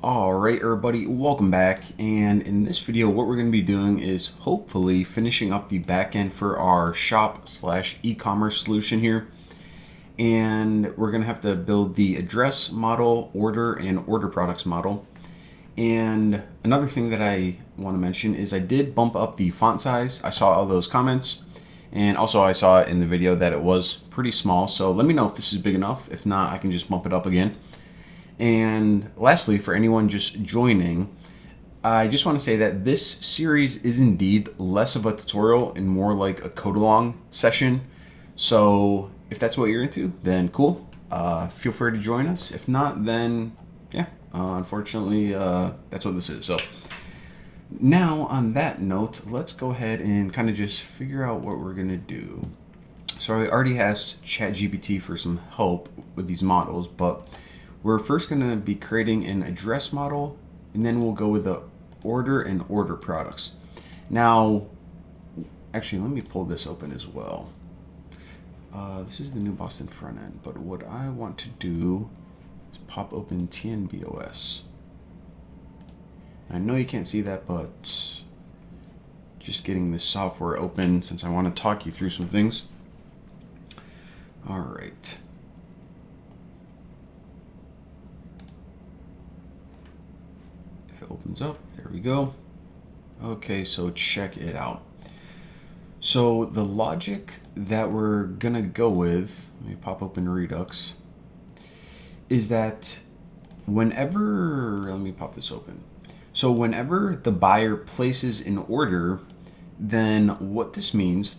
Alright everybody, welcome back, and in this video what we're going to be doing is hopefully finishing up the backend for our shop slash e-commerce solution here. And we're going to have to build the address model, order, and order products model. And another thing that I want to mention is I did bump up the font size. I saw all those comments, and also I saw in the video that it was pretty small, so let me know if this is big enough. If not, I can just bump it up again. And lastly, for anyone just joining, I just want to say that this series is indeed less of a tutorial and more like a code along session. So if that's what you're into, then cool. Feel free to join us. If not, then yeah, unfortunately, that's what this is. So now on that note, let's go ahead and kind of just figure out what we're going to do. So I already asked ChatGPT for some help with these models, but we're first going to be creating an address model, and then we'll go with the order and order products. Now, actually, let me pull this open as well. This is the new Boston front end, but what I want to do is pop open TNBOS. I know you can't see that, but just getting this software open since I want to talk you through some things. All right. If it opens up, there we go. Okay, so check it out. So the logic that we're gonna go with, let me pop open Redux, is that whenever, let me pop this open. So whenever the buyer places an order, then what this means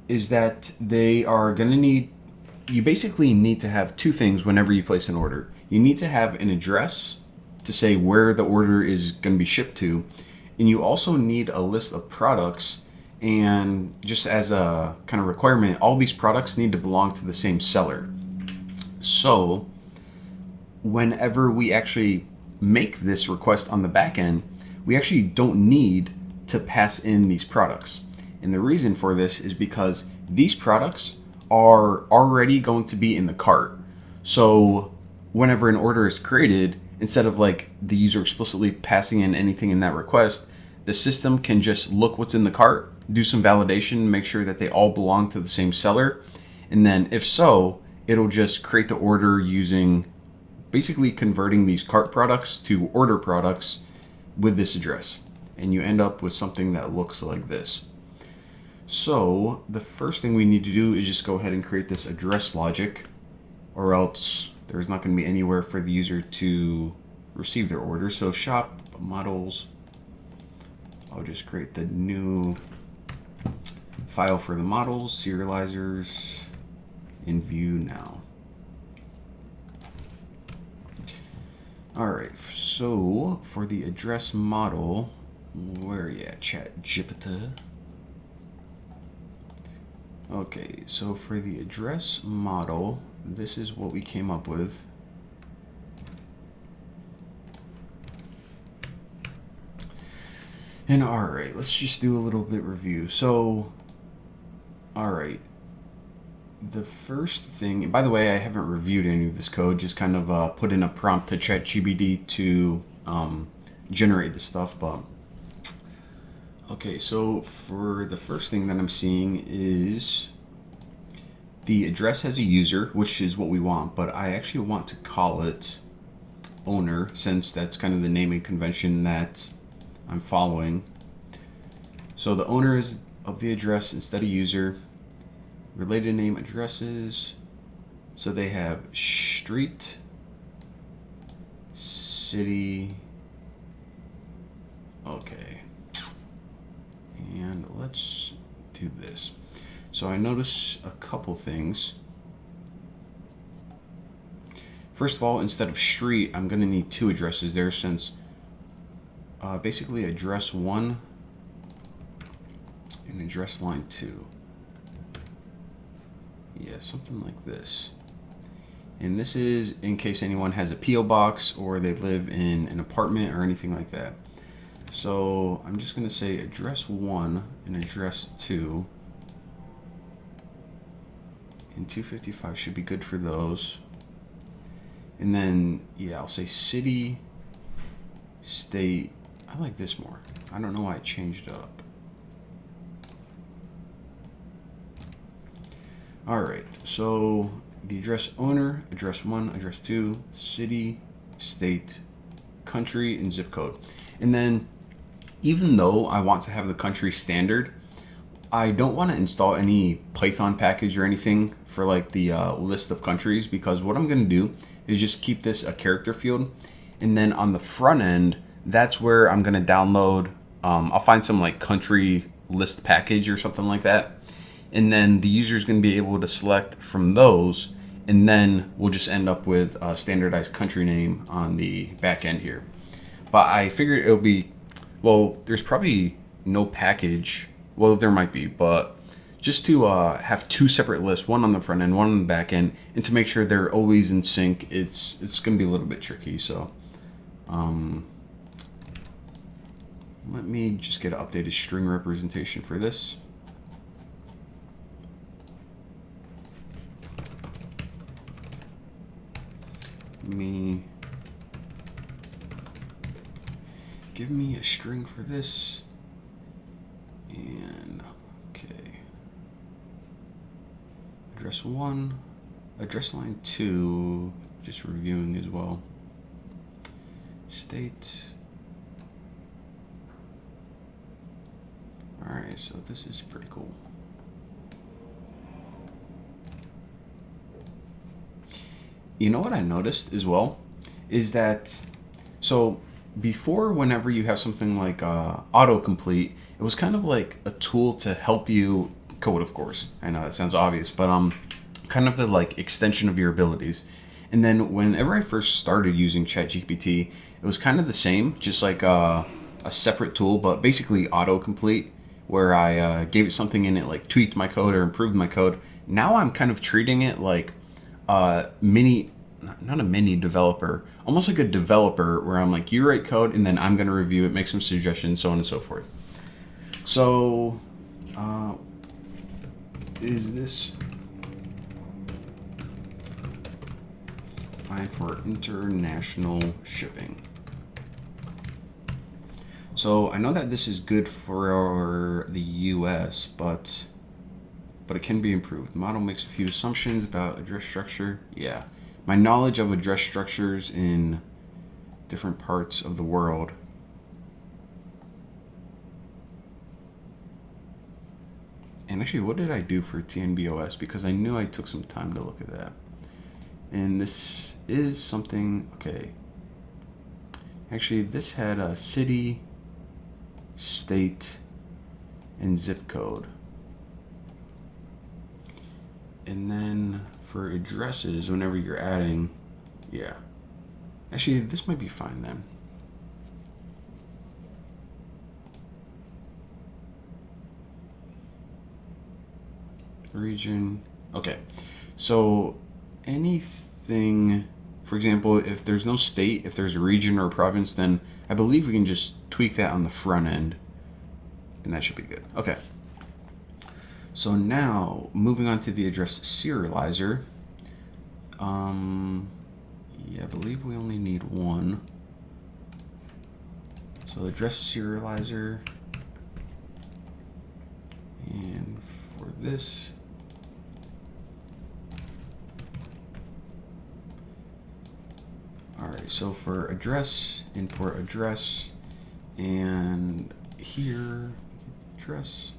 is that they are gonna need, you basically need to have two things whenever you place an order. You need to have an address to say where the order is going to be shipped to, and you also need a list of products. And just as a kind of requirement, all these products need to belong to the same seller. So whenever we actually make this request on the back end, we actually don't need to pass in these products. And the reason for this is because these products are already going to be in the cart. So whenever an order is created, instead of like the user explicitly passing in anything in that request, the system can just look what's in the cart, do some validation, make sure that they all belong to the same seller. And then if so, it'll just create the order using basically converting these cart products to order products with this address. And you end up with something that looks like this. So the first thing we need to do is just go ahead and create this address logic, or else there's not going to be anywhere for the user to receive their order. So shop models, I'll just create the new file for the models, serializers, in view now. All right, so for the address model, where are you at, ChatGPT? Okay, so for the address model, this is what we came up with. And all right, let's just do a little bit review. So, all right, the first thing, by the way, I haven't reviewed any of this code, just kind of put in a prompt to ChatGPT to generate this stuff. But okay, so for the first thing that I'm seeing is the address has a user, which is what we want, but I actually want to call it owner, since that's kind of the naming convention that I'm following. So the owner is of the address instead of user. Related name addresses, so they have street, city, okay, and let's do this. So I notice a couple things. First of all, instead of street, I'm going to need two addresses there, since basically address 1 and address line 2. Yeah, something like this. And this is in case anyone has a P.O. box or they live in an apartment or anything like that. So I'm just going to say address 1 and address 2. And 255 should be good for those. And then, yeah, I'll say city, state. I like this more. I don't know why I changed it up. All right, so the address owner, address 1, address 2, city, state, country, and zip code. And then even though I want to have the country standard, I don't want to install any Python package or anything for like the list of countries, because what I'm going to do is just keep this a character field. And then on the front end, that's where I'm going to download. I'll find some like country list package or something like that. And then the user is going to be able to select from those. And then we'll just end up with a standardized country name on the back end here. But I figured it'll be, well, there's probably no package. Well, there might be, but just to have two separate lists, one on the front end, one on the back end, and to make sure they're always in sync, it's going to be a little bit tricky. So let me just get an updated string representation for this. Give me a string for this. And okay, address 1, address line 2, just reviewing as well. State. All right, so this is pretty cool. You know what I noticed as well is that, so before, whenever you have something like autocomplete, it was kind of like a tool to help you code, of course. I know that sounds obvious, but kind of the like extension of your abilities. And then whenever I first started using ChatGPT, it was kind of the same, just like a separate tool, but basically autocomplete, where I gave it something and it like tweaked my code or improved my code. Now I'm kind of treating it like not a mini developer, almost like a developer, where I'm like, you write code and then I'm going to review it, make some suggestions, so on and so forth. So is this fine for international shipping? So I know that this is good for the US, but it can be improved. The model makes a few assumptions about address structure. Yeah. My knowledge of address structures in different parts of the world. And actually, what did I do for TNBOS? Because I knew I took some time to look at that. And this is something, okay. Actually, this had a city, state, and zip code. And then for addresses, whenever you're adding, yeah. Actually, this might be fine then. Region. Okay. So anything, for example, if there's no state, if there's a region or a province, then I believe we can just tweak that on the front end. And that should be good. Okay. So now, moving on to the address serializer. Yeah, I believe we only need one. So address serializer. And for this, all right, so for address, import address, and here, address.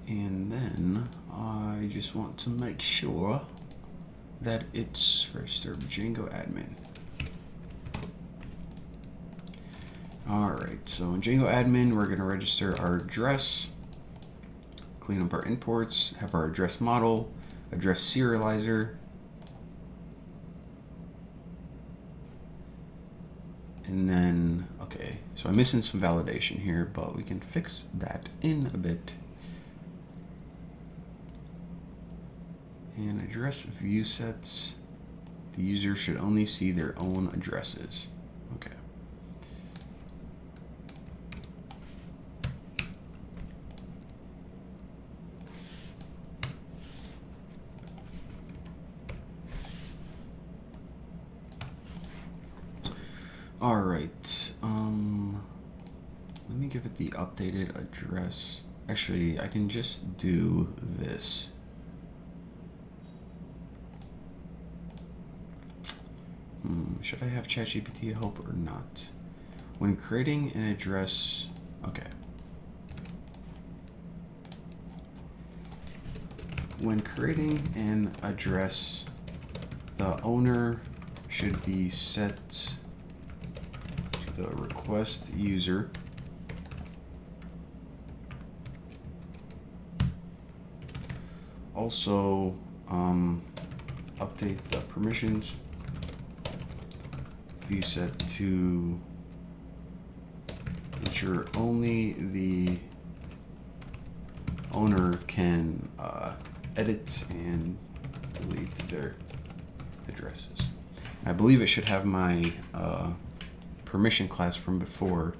And then I just want to make sure that it's registered Django admin. All right, so in Django admin, we're going to register our address, clean up our imports, have our address model, address serializer, and then, okay, so I'm missing some validation here, but we can fix that in a bit. And address view sets, the user should only see their own addresses. Okay. All right. Let me give it the updated address. Actually, I can just do this. Should I have ChatGPT help or not? When creating an address, okay. When creating an address, the owner should be set to the request user. Also, update the permissions. View set to ensure only the owner can edit and delete their addresses. I believe it should have my permission class from before.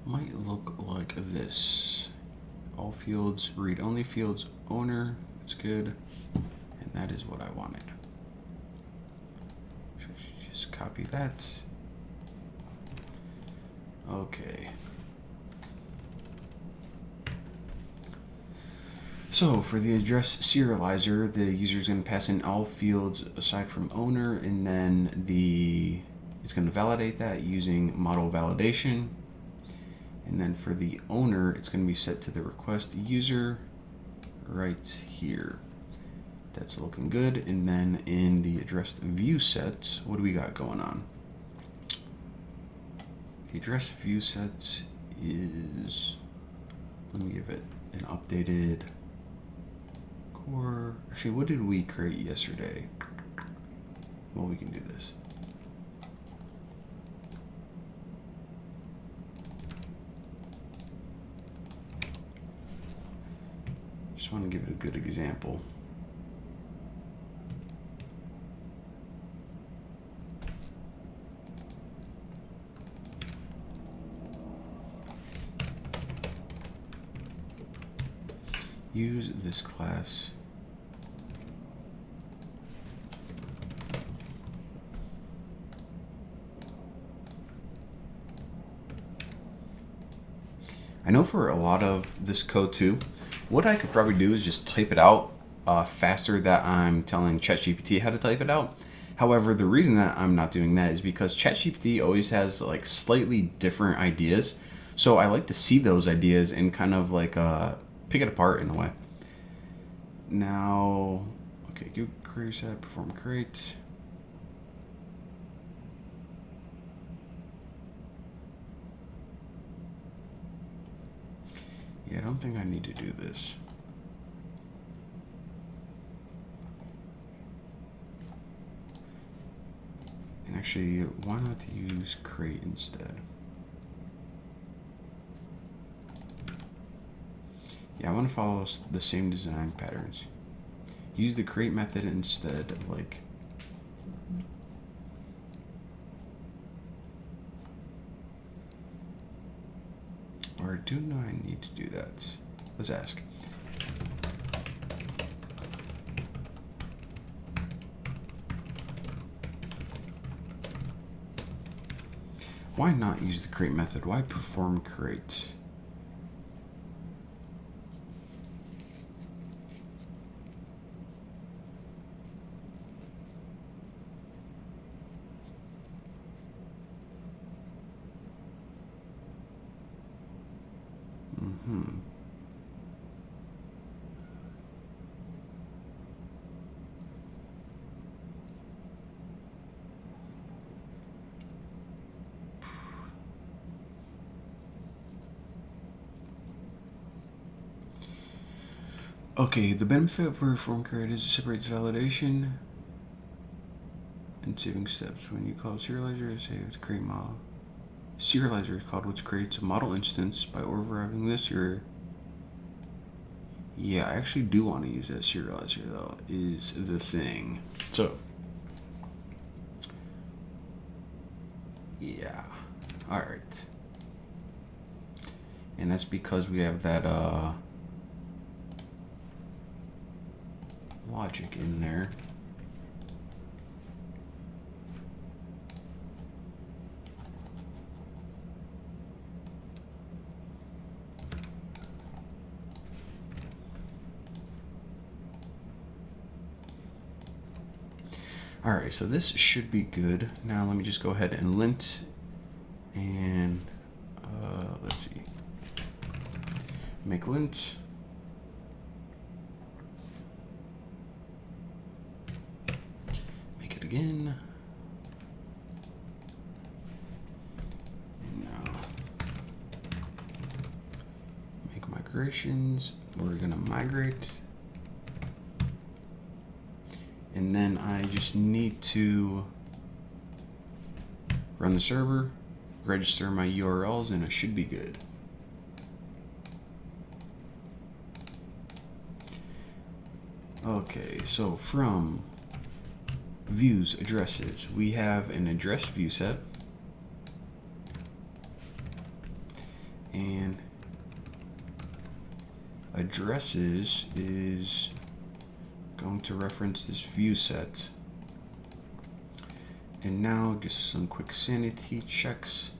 Might look like this. All fields, read only fields, owner, it's good. And that is what I wanted. Just copy that. Okay. So for the address serializer, the user is going to pass in all fields aside from owner, and then it's going to validate that using model validation. And then for the owner, it's going to be set to the request user right here. That's looking good. And then in the address view set, what do we got going on? The address view set is, let me give it an updated core. Actually, what did we create yesterday? Well, we can do this. Just want to give it a good example. Use this class. I know for a lot of this code too, what I could probably do is just type it out faster that I'm telling ChatGPT how to type it out. However, the reason that I'm not doing that is because ChatGPT always has like slightly different ideas. So I like to see those ideas and kind of like pick it apart in a way. Now, okay, do query set, perform create. Yeah, I don't think I need to do this. And actually, why not use create instead? Yeah, I want to follow the same design patterns. Use the create method instead of like. Or do I need to do that? Let's ask. Why not use the create method? Why perform create? Okay, the benefit of perform create is it separates validation and saving steps. When you call serializer, say it's create model. Serializer is called, which creates a model instance. By overriding this, yeah, I actually do want to use that serializer though, is the thing. So, yeah, all right. And that's because we have that logic in there. All right, so this should be good. Now let me just go ahead and lint, and let's see, make lint. Make it again. And now make migrations. We're gonna migrate. And then I just need to run the server, register my URLs, and it should be good. Okay, so from views, addresses, we have an address view set. And addresses is going to reference this view set. And now just some quick sanity checks.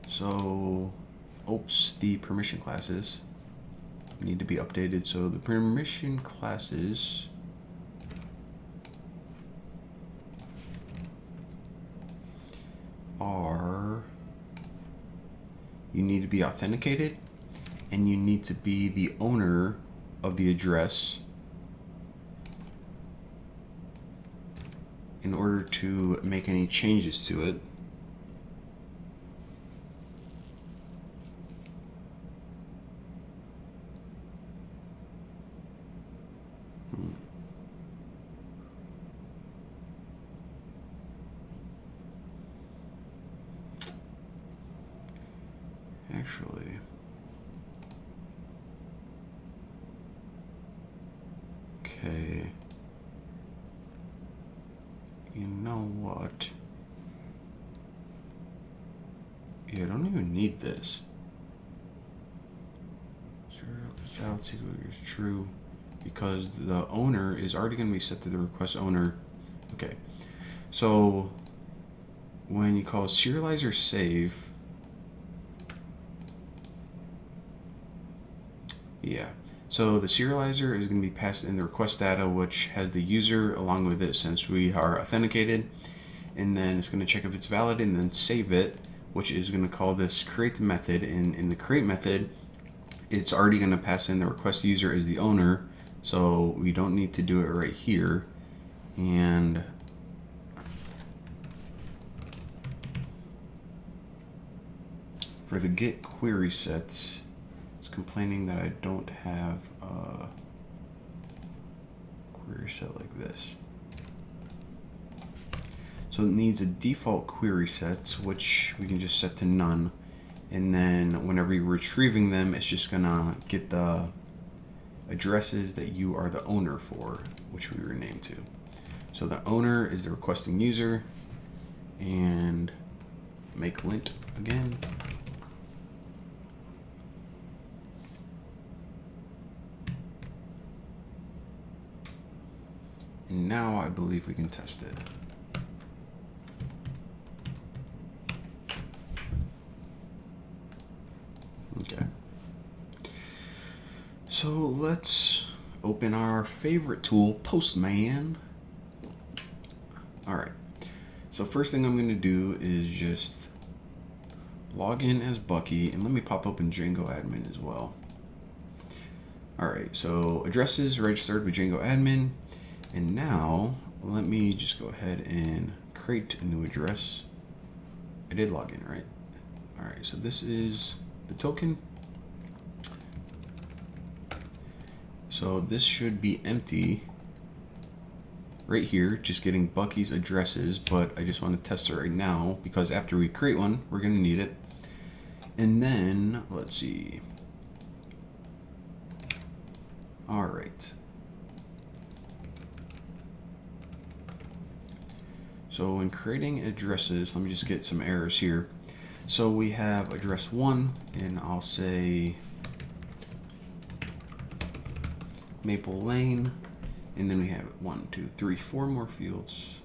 So, oops, the permission classes need to be updated. So the permission classes are, you need to be authenticated, and you need to be the owner of the address in order to make any changes to it. Actually, okay. You know what? Yeah, I don't even need this. Valid secret is true because the owner is already going to be set to the request owner. Okay, so when you call serializer save, yeah. So the serializer is going to be passed in the request data, which has the user along with it since we are authenticated. And then it's going to check if it's valid and then save it, which is going to call this create method. And in the create method, it's already going to pass in the request user as the owner. So we don't need to do it right here. And for the get query sets, it's complaining that I don't have a query set like this. So it needs a default query set, which we can just set to none. And then whenever you're retrieving them, it's just gonna get the addresses that you are the owner for, which we rename to. So the owner is the requesting user, and make lint again. And now I believe we can test it. Okay. So let's open our favorite tool, Postman. All right. So first thing I'm going to do is just log in as Bucky, and let me pop open Django admin as well. All right. So addresses registered with Django admin. And now let me just go ahead and create a new address. I did log in, right? All right, so this is the token. So this should be empty right here, just getting Bucky's addresses, but I just want to test it right now because after we create one, we're going to need it. And then, let's see. All right. So when creating addresses, let me just get some errors here. So we have address 1, and I'll say Maple Lane, and then we have 1, 2, 3, 4 more fields.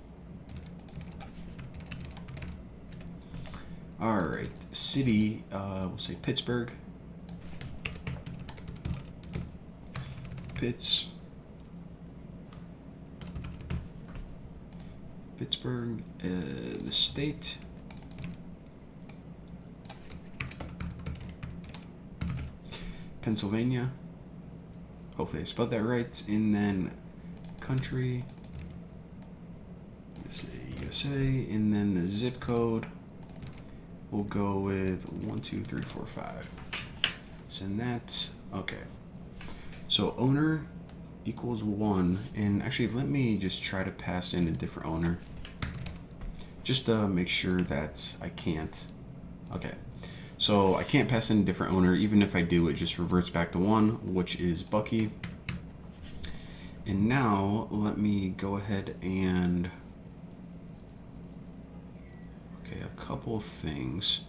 All right, city, we'll say Pittsburgh. Pitts. Pittsburgh, the state. Pennsylvania. Hopefully I spelled that right. And then country. Let's say USA. And then the zip code. We'll go with 12345. Send that. Okay. So owner equals 1. And actually, let me just try to pass in a different owner. Just to make sure that I can't. Okay. So I can't pass in a different owner. Even if I do, it just reverts back to 1, which is Bucky. And now let me go ahead and... Okay, a couple things.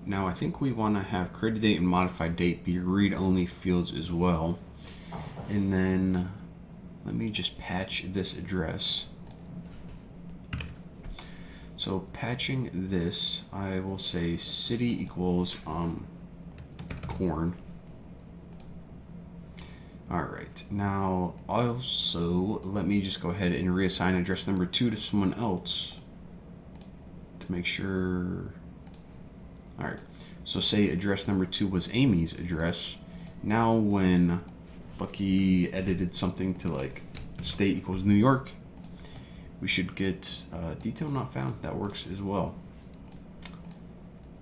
Now I think we want to have created date and modified date be read-only fields as well. And then let me just patch this address. So patching this, I will say city equals corn. All right, now also let me just go ahead and reassign address number 2 to someone else to make sure. All right, so say address number 2 was Amy's address. Now when Bucky edited something to like state equals New York, we should get detail not found. That works as well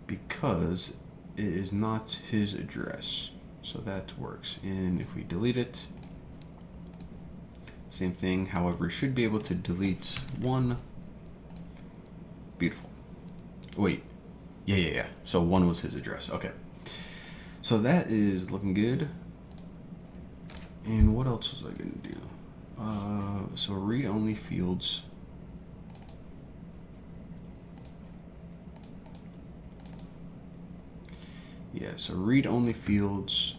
because it is not his address. So that works. And if we delete it, same thing. However, it should be able to delete 1. Beautiful. Wait. Yeah. So 1 was his address. Okay. So that is looking good. And what else was I going to do? So read-only fields. Yeah, so read-only fields.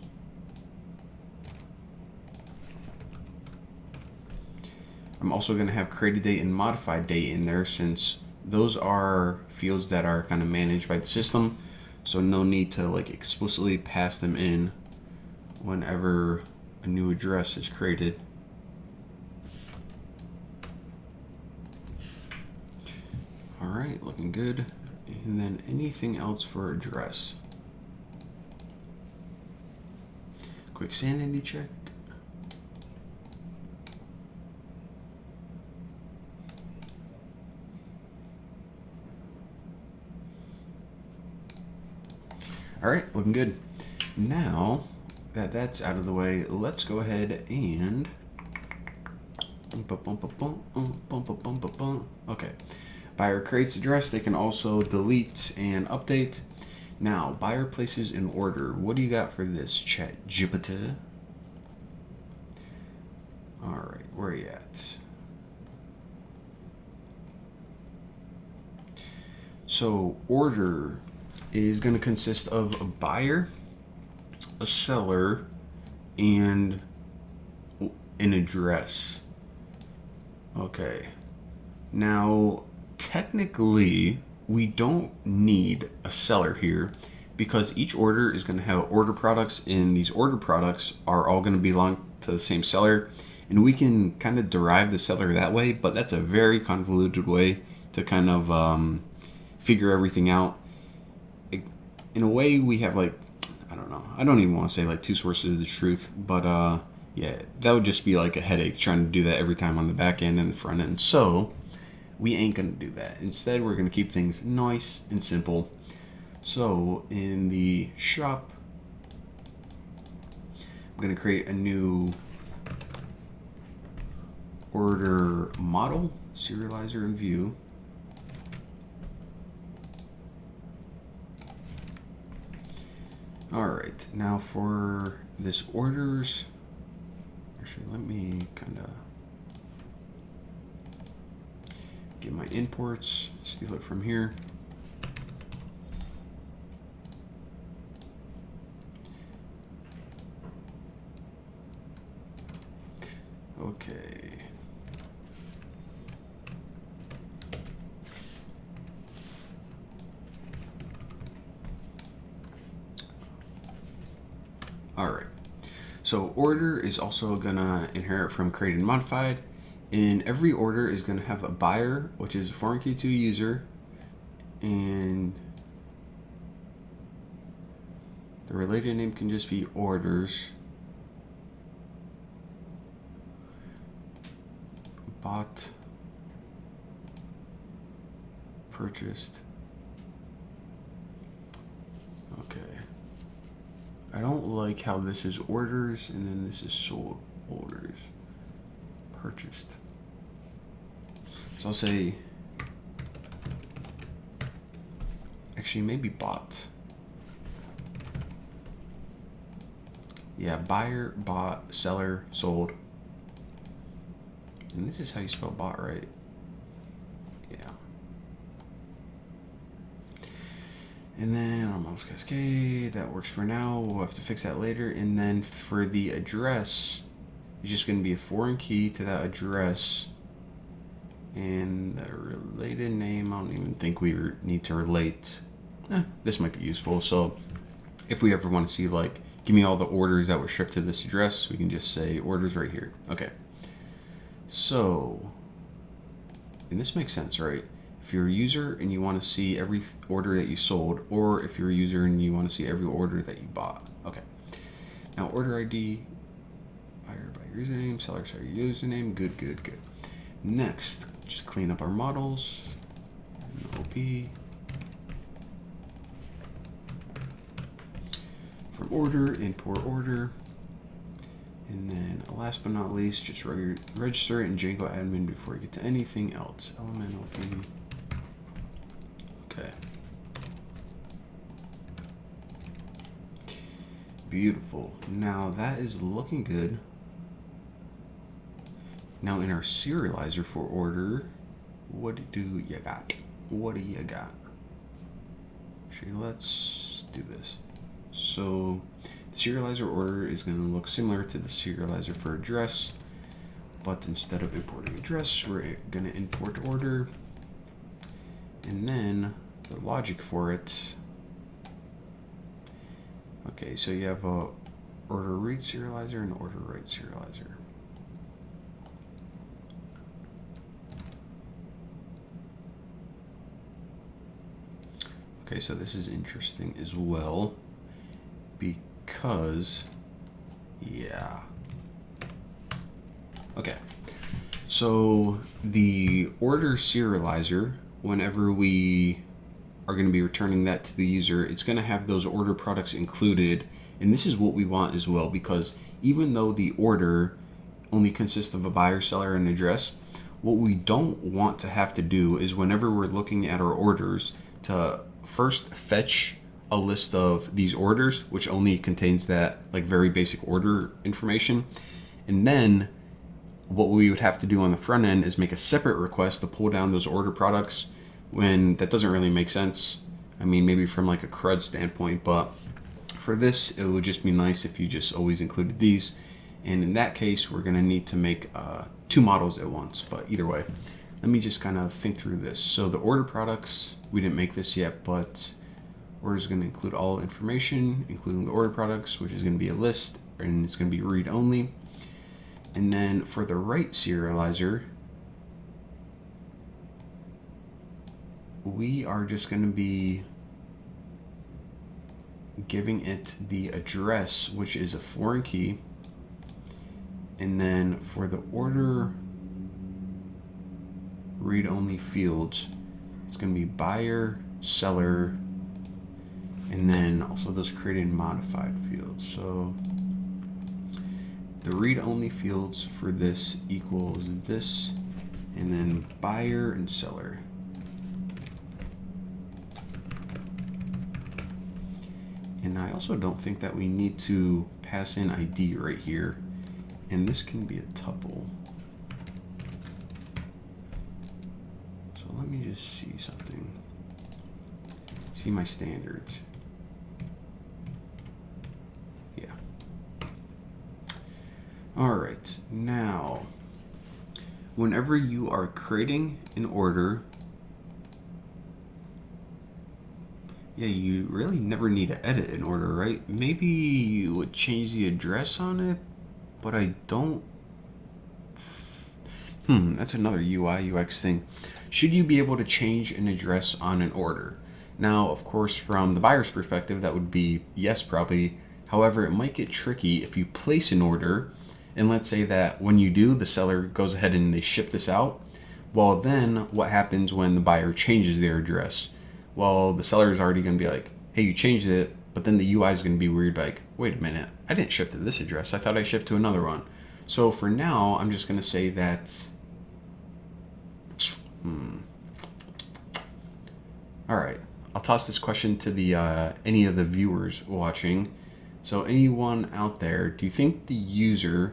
I'm also going to have created date and modified date in there since those are fields that are kind of managed by the system. So no need to like explicitly pass them in whenever a new address is created. All right, looking good. And then anything else for address? Quick sanity check. All right, looking good. Now that that's out of the way, let's go ahead and okay. Buyer creates address. They can also delete and update. Now, buyer places an order. What do you got for this, ChatGPT? All right, where are you at? So, order is going to consist of a buyer, a seller, and an address. Okay. Now, technically, we don't need a seller here because each order is going to have order products, and these order products are all going to belong to the same seller, and we can kind of derive the seller that way, but that's a very convoluted way to kind of figure everything out. In a way, we have like, I don't know, I don't even want to say like 2 sources of the truth, but yeah, that would just be like a headache trying to do that every time on the back end and the front end. So we ain't gonna do that. Instead, we're gonna keep things nice and simple. So in the shop, I'm gonna create a new order model, serializer and view. All right, now for this orders, actually let me kind of get my imports, steal it from here. Okay. All right. So order is also gonna inherit from created and modified, And every order is going to have a buyer, which is a foreign key to a user, and the related name can just be orders. Bought, purchased. Okay. I don't like how this is orders and then this is sold. Orders. Purchased. So I'll say, actually maybe bought. Yeah, buyer, bought, seller, sold. And this is how you spell bought, right? Yeah. And then almost cascade, that works for now. We'll have to fix that later. And then for the address, it's just going to be a foreign key to that address. And the related name, I don't even think we need to relate. This might be useful. So if we ever want to see, like, give me all the orders that were shipped to this address, we can just say orders right here. Okay. So, and this makes sense, right? If you're a user and you want to see every order that you sold, or if you're a user and you want to see every order that you bought. Okay. Now, order ID, buyer by username, seller username. Good, good, good. Next, just clean up our models. OP. From order, import order. And then last but not least, just register it in Django admin before you get to anything else. Element OP. Okay. Beautiful. Now that is looking good. Now in our serializer for order, what do you got? What do you got? Actually, let's do this. So the serializer order is going to look similar to the serializer for address, but instead of importing address, we're going to import order. And then the logic for it. Okay, so you have a order read serializer and order write serializer. Okay, so this is interesting as well because, yeah. Okay, so the order serializer, whenever we are going to be returning that to the user, it's going to have those order products included. And this is what we want as well, because even though the order only consists of a buyer, seller, and address, what we don't want to have to do is whenever we're looking at our orders to first fetch a list of these orders, which only contains that like very basic order information. And then what we would have to do on the front end is make a separate request to pull down those order products, when that doesn't really make sense. I mean, maybe from like a CRUD standpoint, but for this, it would just be nice if you just always included these. And in that case, we're gonna need to make two models at once, but either way, let me just kind of think through this. So the order products, we didn't make this yet, but order is gonna include all information, including the order products, which is gonna be a list, and it's gonna be read only. And then for the write serializer, we are just going to be giving it the address, which is a foreign key. And then for the order read-only fields, it's going to be buyer, seller, and then also those created and modified fields. So the read-only fields for this equals this, and then buyer and seller. And I also don't think that we need to pass in ID right here. And this can be a tuple. So let me just see something. See my standards. Yeah. All right, now, whenever you are creating an order, yeah, you really never need to edit an order, right? Maybe you would change the address on it, but I don't. That's another UI UX thing. Should you be able to change an address on an order? Now, of course, from the buyer's perspective, that would be yes, probably. However, it might get tricky if you place an order, and let's say that when you do, the seller goes ahead and they ship this out. Well, then what happens when the buyer changes their address? Well, the seller is already going to be like, hey, you changed it, but then the UI is going to be weird, like, wait a minute, I didn't ship to this address. I thought I shipped to another one. So for now, I'm just going to say that. All right, I'll toss this question to the any of the viewers watching. So anyone out there, do you think the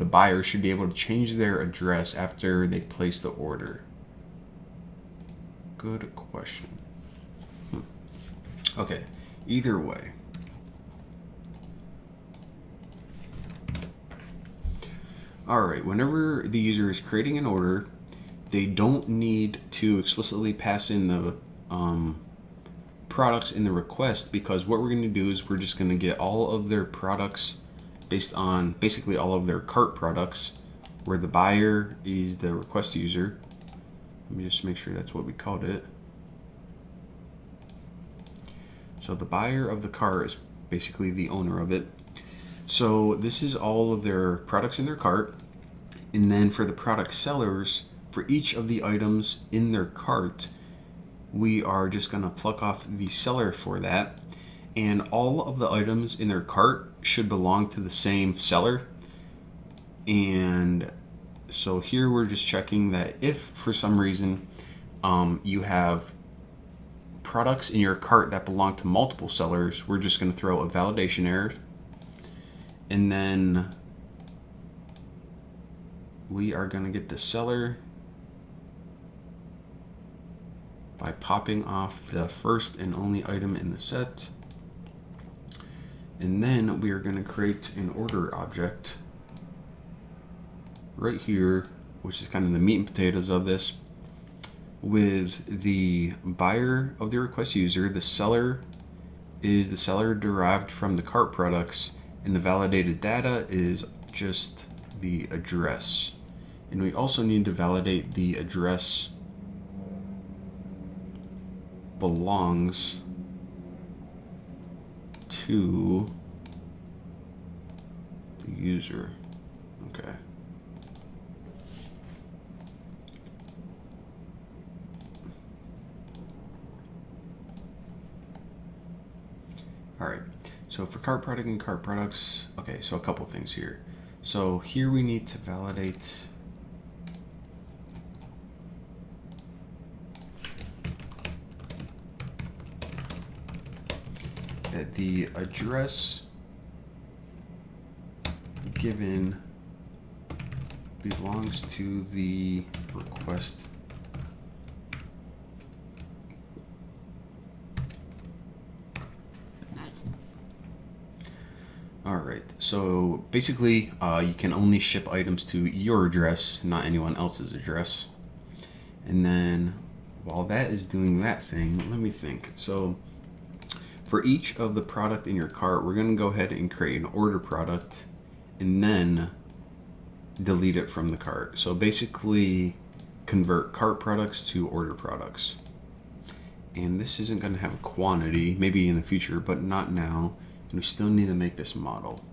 buyer should be able to change their address after they place the order? Good question. Okay, either way. All right, whenever the user is creating an order, they don't need to explicitly pass in the products in the request, because what we're going to do is we're just going to get all of their products based on basically all of their cart products, where the buyer is the request user. Let me just make sure that's what we called it. So the buyer of the cart is basically the owner of it. So this is all of their products in their cart. And then for the product sellers, for each of the items in their cart, we are just going to pluck off the seller for that. And all of the items in their cart should belong to the same seller. And so here we're just checking that if for some reason you have products in your cart that belong to multiple sellers, we're just going to throw a validation error. And then we are going to get the seller by popping off the first and only item in the set. And then we are going to create an order object right here, which is kind of the meat and potatoes of this, with the buyer of the request user. The seller is the seller derived from the cart products, and the validated data is just the address. And we also need to validate the address belongs to the user. Okay. All right. So for cart product and cart products, okay, so a couple things here. So here we need to validate that the address given belongs to the request. All right, so basically you can only ship items to your address, not anyone else's address. And then while that is doing that thing, let me think. So for each of the product in your cart, we're going to go ahead and create an order product and then delete it from the cart. So basically convert cart products to order products. And this isn't going to have a quantity, maybe in the future, but not now. And we still need to make this model.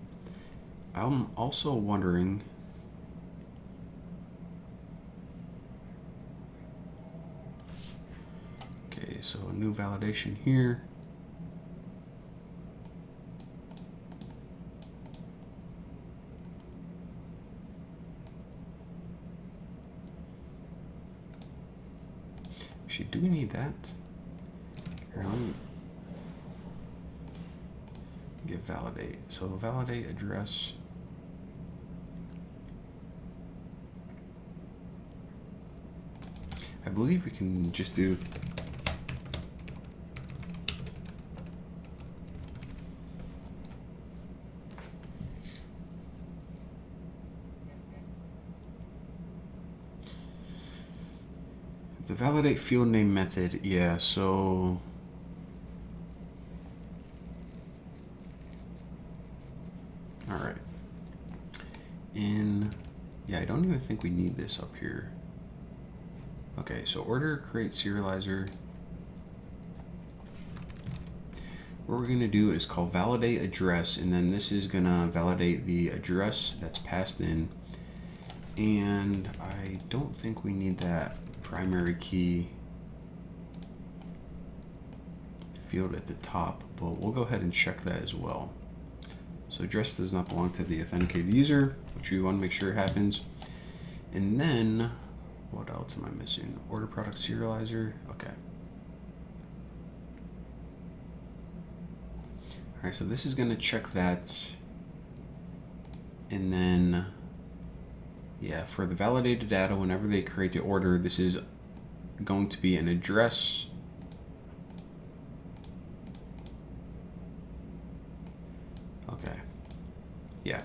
I'm also wondering, okay, so a new validation here. Actually, do we need that? Here, let me get validate. So validate address. I believe we can just do the validate field name method. Yeah, so all right. In Yeah, I don't even think we need this up here. Okay, so order, create serializer. What we're gonna do is call validate address, and then this is gonna validate the address that's passed in. And I don't think we need that primary key field at the top, but we'll go ahead and check that as well. So address does not belong to the authenticated user, which we want to make sure happens. And then, what else am I missing? Order product serializer, okay. All right, so this is gonna check that. And then, yeah, for the validated data, whenever they create the order, this is going to be an address. Okay, yeah.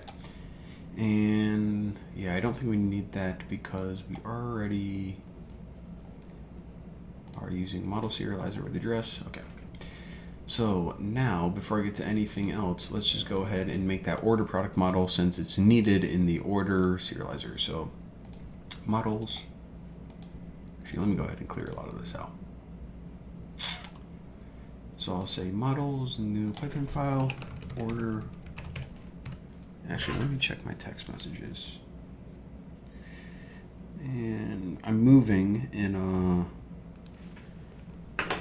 And yeah, I don't think we need that because we already are using model serializer with address. Okay. So now, before I get to anything else, let's just go ahead and make that order product model since it's needed in the order serializer. So models, actually, let me go ahead and clear a lot of this out. So I'll say models, new Python file, order. Actually, let me check my text messages. And I'm moving in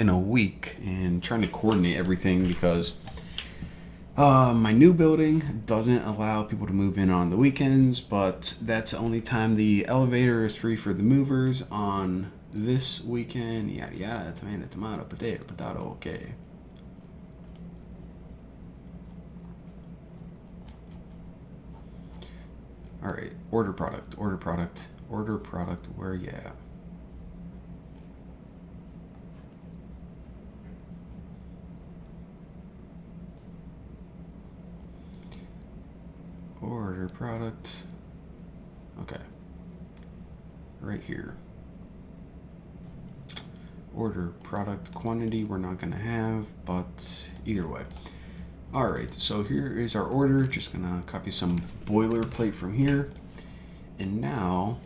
a week and trying to coordinate everything because my new building doesn't allow people to move in on the weekends, but that's the only time the elevator is free for the movers on this weekend. Yada yada, tomato, tomato, potato, potato, okay. All right, order product, order product, order product, where you at? Order product, okay, right here. Order product quantity we're not gonna have, but either way. All right, so here is our order. Just gonna copy some boilerplate from here. And now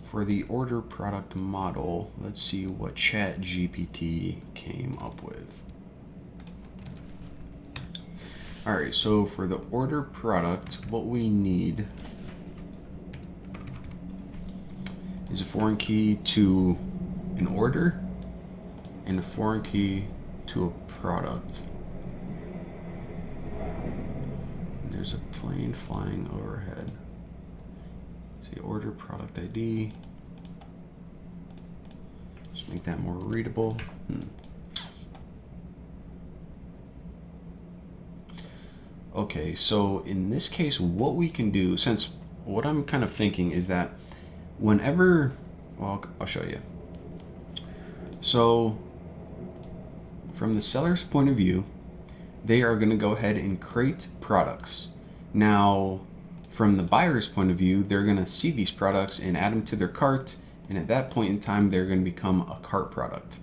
for the order product model, let's see what ChatGPT came up with. All right, so for the order product, what we need is a foreign key to an order and a foreign key to a product. And there's a plane flying overhead. See, order product ID. Just make that more readable. Okay, so in this case, what we can do, since what I'm kind of thinking is that whenever, well, I'll show you. So from the seller's point of view, they are going to go ahead and create products. Now, from the buyer's point of view, they're going to see these products and add them to their cart. And at that point in time, they're going to become a cart product.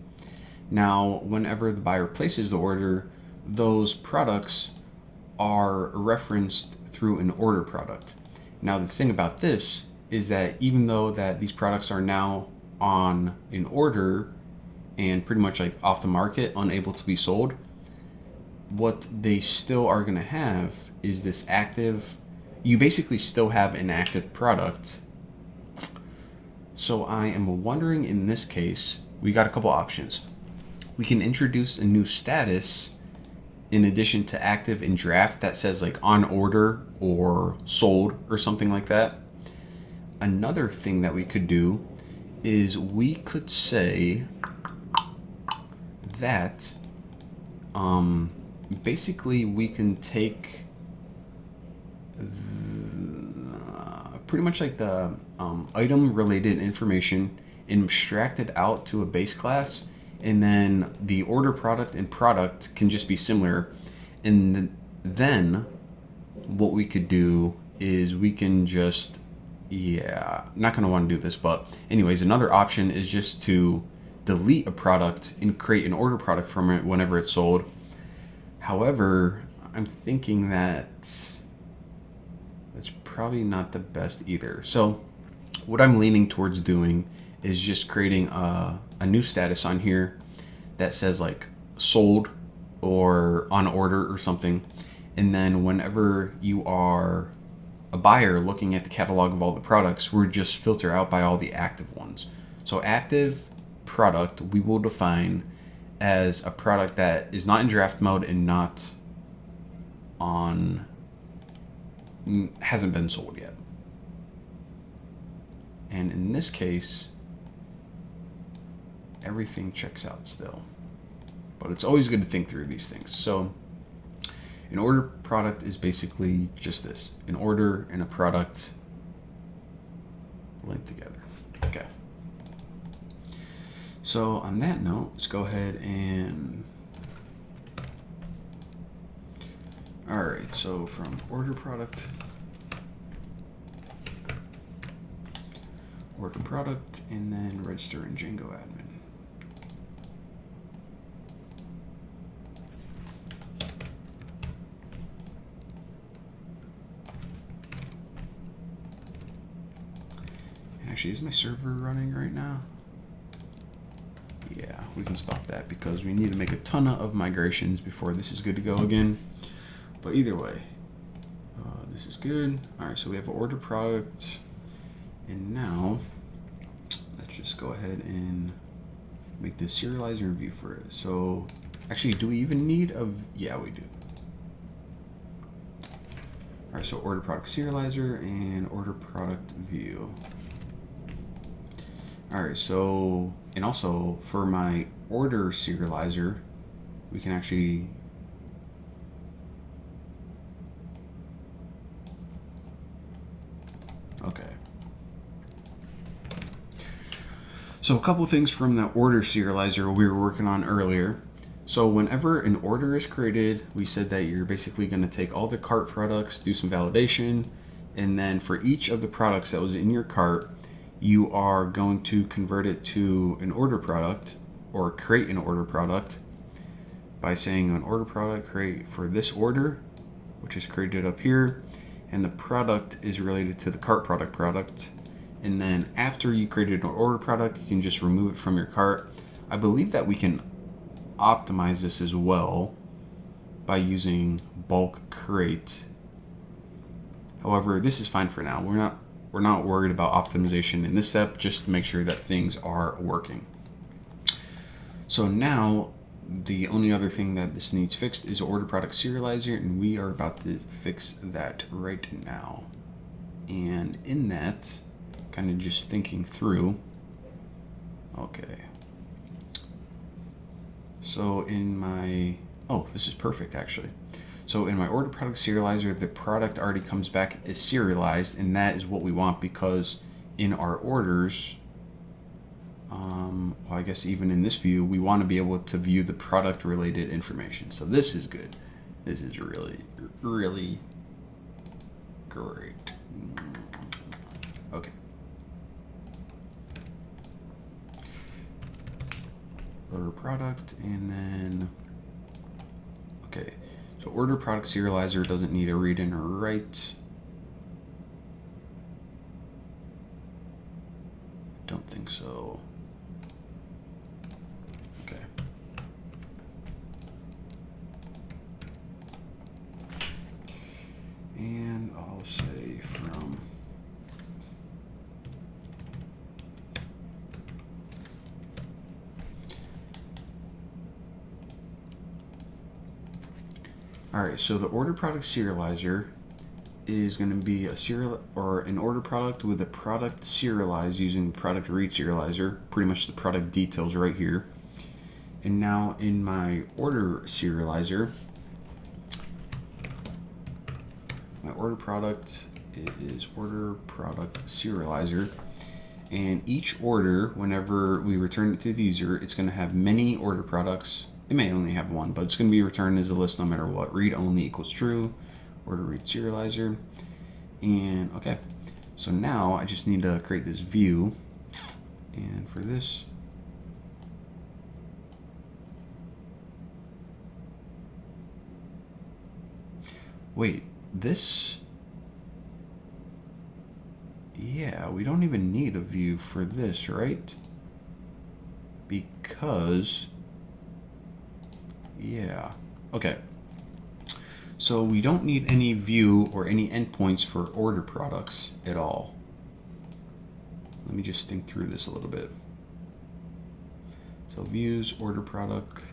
Now, whenever the buyer places the order, those products are referenced through an order product. Now, the thing about this is that even though that these products are now on an order and pretty much like off the market, unable to be sold, what they still are going to have is this active, you basically still have an active product. So I am wondering, in this case, we got a couple options. We can introduce a new status in addition to active and draft that says like on order or sold or something like that. Another thing that we could do is we could say that basically we can take pretty much like the item related information and abstract it out to a base class, and then the order product and product can just be similar. And then what we could do is we can just, not gonna want to do this, but anyways, another option is just to delete a product and create an order product from it whenever it's sold. However, I'm thinking that That's probably not the best either. So what I'm leaning towards doing is just creating a new status on here that says like sold or on order or something. And then whenever you are a buyer looking at the catalog of all the products, we're just filter out by all the active ones. So active product we will define as a product that is not in draft mode and not on, hasn't been sold yet. And in this case, everything checks out still. But it's always good to think through these things. So an order product is basically just this: an order and a product linked together. Okay. So on that note, let's go ahead and, all right, so from order product, and then register in Django admin. Actually, is my server running right now? Yeah, we can stop that because we need to make a ton of migrations before this is good to go again. But either way, this is good. All right, so we have an order product, and now let's just go ahead and make the serializer view for it. So actually, do we even need a, yeah, we do. All right, so order product serializer and order product view. All right, so, and also for my order serializer, we can actually, okay. So a couple things from the order serializer we were working on earlier. So whenever an order is created, we said that you're basically going to take all the cart products, do some validation, and then for each of the products that was in your cart, you are going to convert it to an order product or create an order product by saying an order product create for this order, which is created up here, and the product is related to the cart product. And then after you created an order product, you can just remove it from your cart. I believe that we can optimize this as well by using bulk create. However, this is fine for now. We're not worried about optimization in this step, just to make sure that things are working. So now the only other thing that this needs fixed is order product serializer, and we are about to fix that right now. And in that, kind of just thinking through, okay. So in my, oh, this is perfect actually. So in my order product serializer, the product already comes back as serialized, and that is what we want because in our orders, well, I guess even in this view, we want to be able to view the product related information. So this is good. This is really, really great. Okay. Order product, and then, okay. So order product serializer doesn't need a read in or write. Don't think so. Okay. And I'll say from all right, so the order product serializer is going to be a serial or an order product with a product serialized using the product read serializer, pretty much the product details right here. And now in my order serializer, my order product is order product serializer, and each order, whenever we return it to the user, it's going to have many order products. It may only have one, but it's going to be returned as a list no matter what. Read only equals true. Order read serializer. And okay, so now I just need to create this view. And for this, wait, this Yeah, we don't even need a view for this, right? Because, yeah, okay. So we don't need any view or any endpoints for order products at all. Let me just think through this a little bit. So views, order product.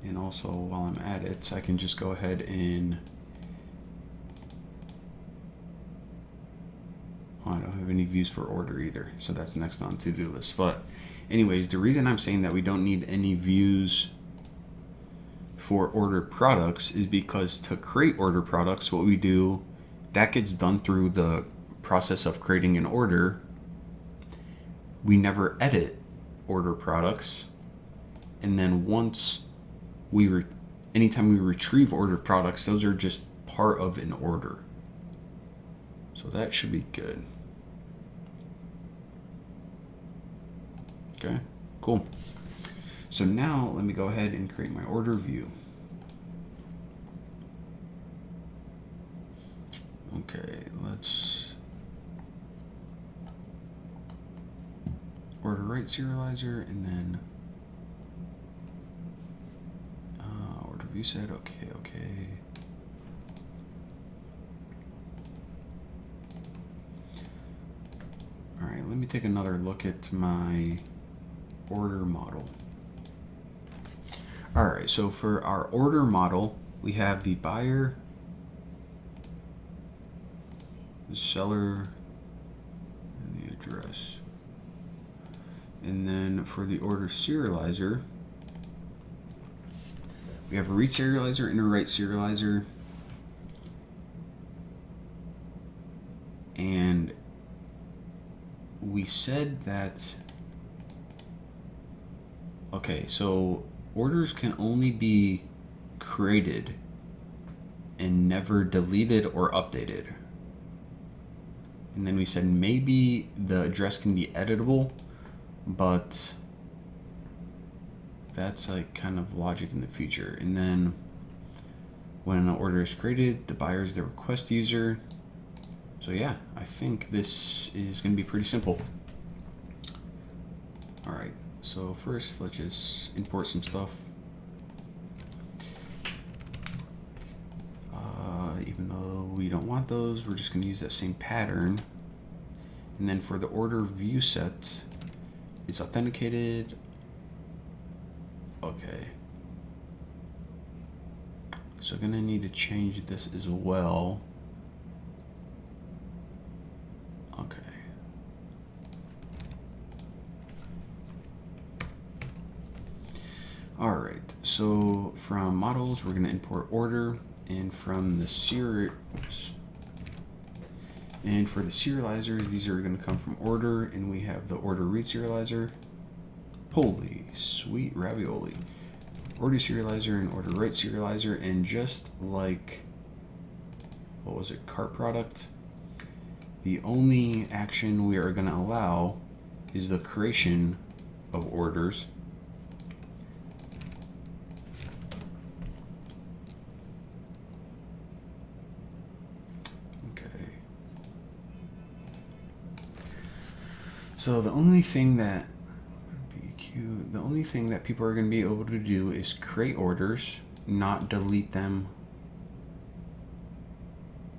And also while I'm at it, I can just go ahead and, I don't have any views for order either. So that's next on to-do list. But anyways, the reason I'm saying that we don't need any views for order products is because to create order products, what we do, that gets done through the process of creating an order. We never edit order products. And then once anytime we retrieve order products, those are just part of an order. So that should be good. Okay, cool. So now let me go ahead and create my order view. Okay, let's order right serializer and then order view set. Okay. All right, let me take another look at my order model. All right, so for our order model, we have the buyer, the seller, and the address. And then for the order serializer, we have a read serializer and a write serializer. And we said that, okay, so orders can only be created and never deleted or updated. And then we said maybe the address can be editable, but that's like kind of logic in the future. And then when an order is created, the buyer is the request user. So yeah, I think this is going to be pretty simple. All right, so first let's just import some stuff. Even though we don't want those, we're just going to use that same pattern. And then for the order view set, it's authenticated. Okay. So I'm going to need to change this as well. Okay. All right, so from models, we're going to import order, and from the and for the serializers, these are going to come from order, and we have the order read serializer. Holy sweet ravioli. Order serializer and order write serializer, and just like, what was it, cart product, the only action we are going to allow is the creation of orders. So the only thing that people are going to be able to do is create orders, not delete them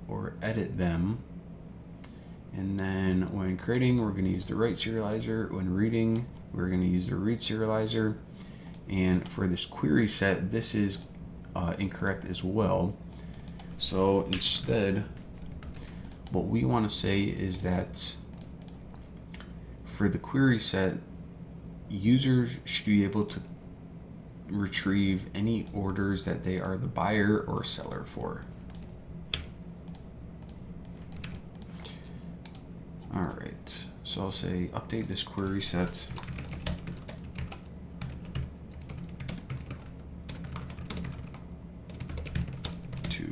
or edit them. And then when creating, we're going to use the write serializer. When reading, we're going to use the read serializer. And for this query set, this is incorrect as well. So instead, what we want to say is that for the query set, users should be able to retrieve any orders that they are the buyer or seller for. All right, so I'll say update this query set to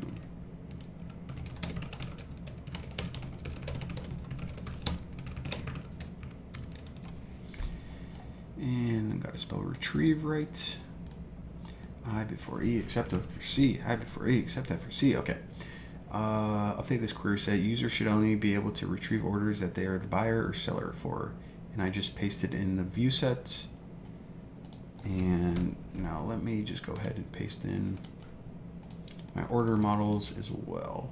and I gotta spell retrieve right. I before E, except that for C. I before E, except that for C. Okay. Update this query set. Users should only be able to retrieve orders that they are the buyer or seller for. And I just pasted in the view set. And now let me just go ahead and paste in my order models as well,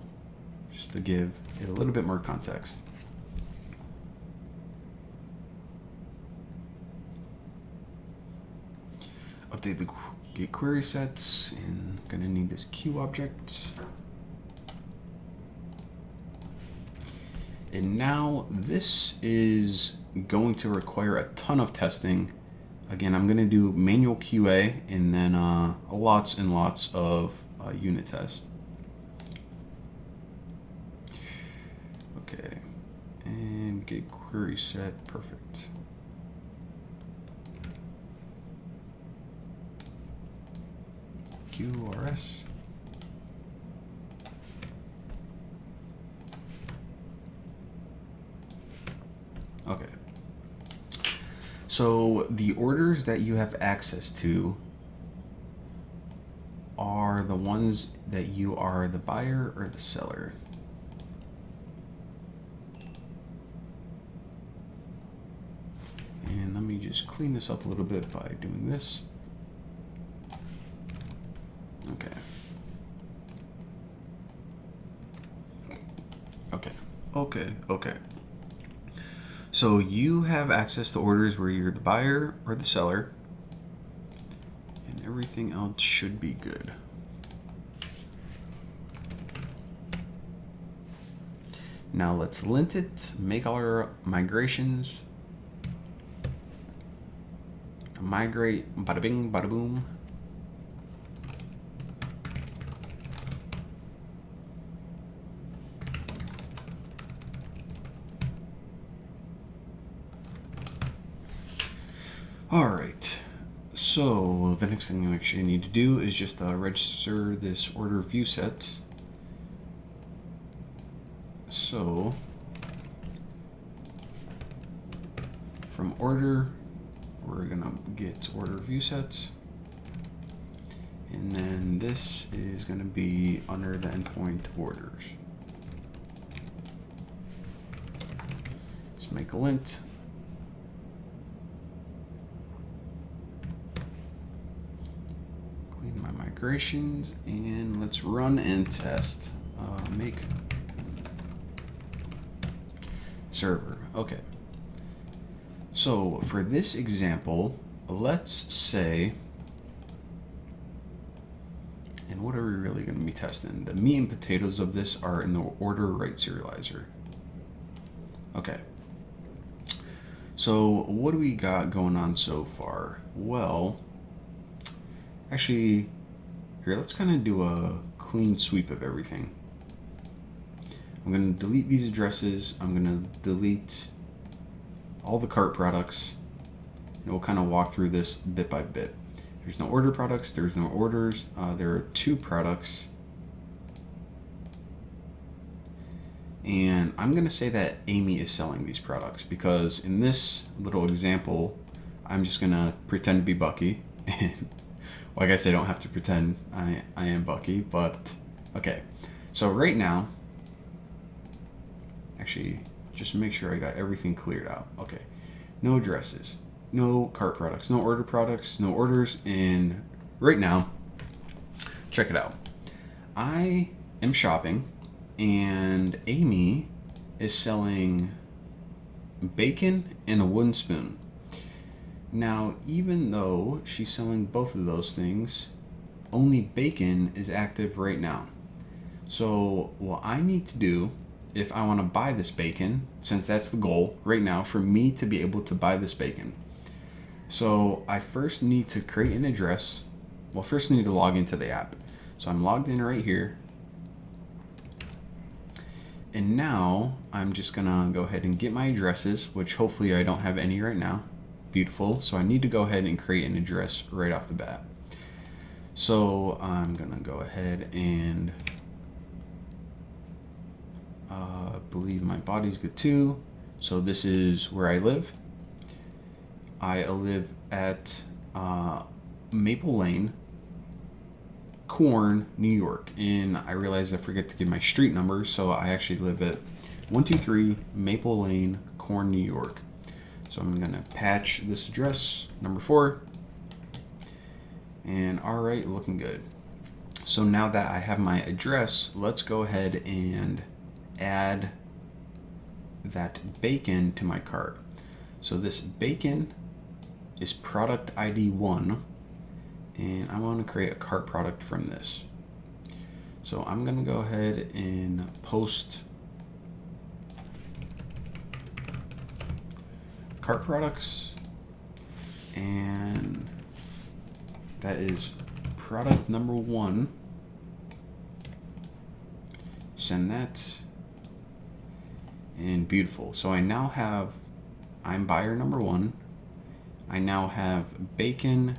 just to give it a little bit more context. Update the get query sets, and I'm gonna need this queue object. And now this is going to require a ton of testing. Again, I'm gonna do manual QA and then lots and lots of unit tests. Okay, and get query set, perfect. QRS. Okay. So the orders that you have access to are the ones that you are the buyer or the seller. And let me just clean this up a little bit by doing this. Okay. Okay. So you have access to orders where you're the buyer or the seller, and everything else should be good. Now let's lint it, make our migrations. Migrate, bada bing, bada boom. All right, so the next thing you actually need to do is just register this order view set. So from order, we're gonna get order view sets, and then this is gonna be under the endpoint orders. Let's make a lint. Clean my migrations, and let's run and test. Make server. Okay. So for this example, let's say, and what are we really going to be testing? The meat and potatoes of this are in the order right serializer. Okay. So what do we got going on so far? Well, actually, here, let's kind of do a clean sweep of everything. I'm going to delete these addresses. I'm going to delete all the cart products, and we'll kind of walk through this bit by bit. There's no order products, there's no orders, there are 2 products. And I'm going to say that Amy is selling these products because in this little example, I'm just going to pretend to be Bucky. Well, I guess I don't have to pretend I am Bucky, but okay. So right now, actually, just to make sure I got everything cleared out. Okay, no addresses, no cart products, no order products, no orders, and right now, check it out. I am shopping, and Amy is selling bacon and a wooden spoon. Now, even though she's selling both of those things, only bacon is active right now. So what I need to do, if I want to buy this bacon, since that's the goal right now for me to be able to buy this bacon. So I first need to create an address. Well, first I need to log into the app. So I'm logged in right here. And now I'm just gonna go ahead and get my addresses, which hopefully I don't have any right now. Beautiful. So I need to go ahead and create an address right off the bat. So I'm gonna go ahead and believe my body's good too. So this is where I live. I live at Maple Lane, Corn, New York. And I realized I forget to give my street number, so I actually live at 123 Maple Lane, Corn, New York. So I'm gonna patch this address, number 4. And all right, looking good. So now that I have my address, let's go ahead and add that bacon to my cart. So this bacon is product ID 1, and I want to create a cart product from this. So I'm going to go ahead and post cart products, and that is product number 1. Send that, and beautiful. So I now have, I'm buyer number 1. I now have bacon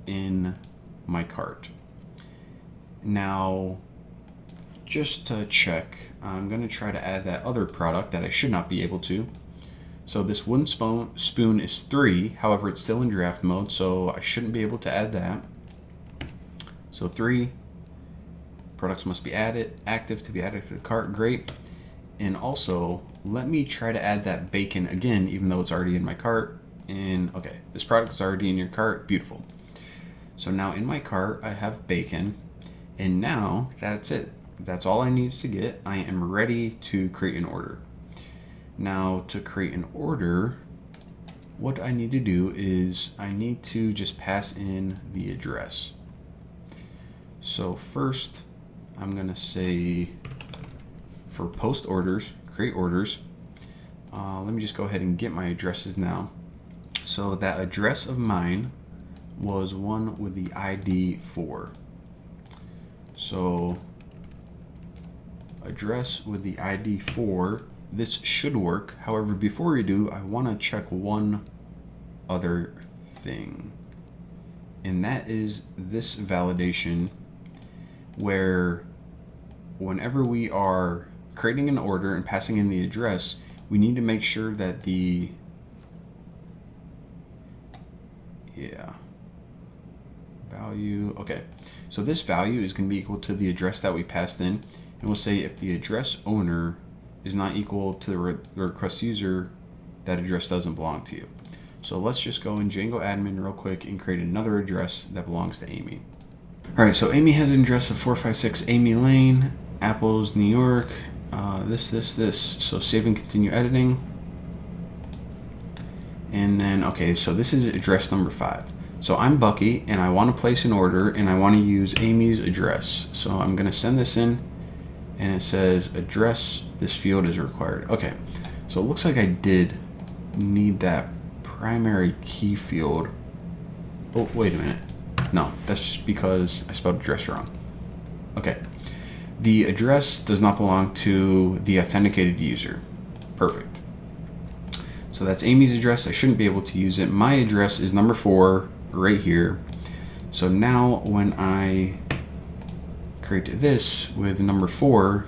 in my cart. Now, just to check, I'm going to try to add that other product that I should not be able to. So this wooden spoon is 3, however it's still in draft mode, so I shouldn't be able to add that. So 3 products must be active to be added to the cart. Great. And also, let me try to add that bacon again, even though it's already in my cart. And okay, this product is already in your cart. Beautiful. So now in my cart, I have bacon, and now that's it. That's all I needed to get. I am ready to create an order. Now, to create an order, what I need to do is I need to just pass in the address. So first, I'm going to say for post orders, create orders. Let me just go ahead and get my addresses now. So that address of mine was one with the ID 4. So address with the ID 4. This should work. However, before we do, I want to check one other thing. And that is this validation, where whenever we are creating an order and passing in the address, we need to make sure that the value, okay, so this value is going to be equal to the address that we passed in, and we'll say if the address owner is not equal to the request user, that address doesn't belong to you. So let's just go in Django admin real quick and create another address that belongs to Amy. All right, so Amy has an address of 456 Amy Lane, Apples, New York. This. So save and continue editing. And then, okay, so this is address number 5. So I'm Bucky, and I want to place an order, and I want to use Amy's address. So I'm going to send this in, and it says address, this field is required. Okay, so it looks like I did need that primary key field. Oh, wait a minute. No, that's just because I spelled address wrong. Okay. The address does not belong to the authenticated user. Perfect. So that's Amy's address. I shouldn't be able to use it. My address is number 4 right here. So now when I create this with number 4,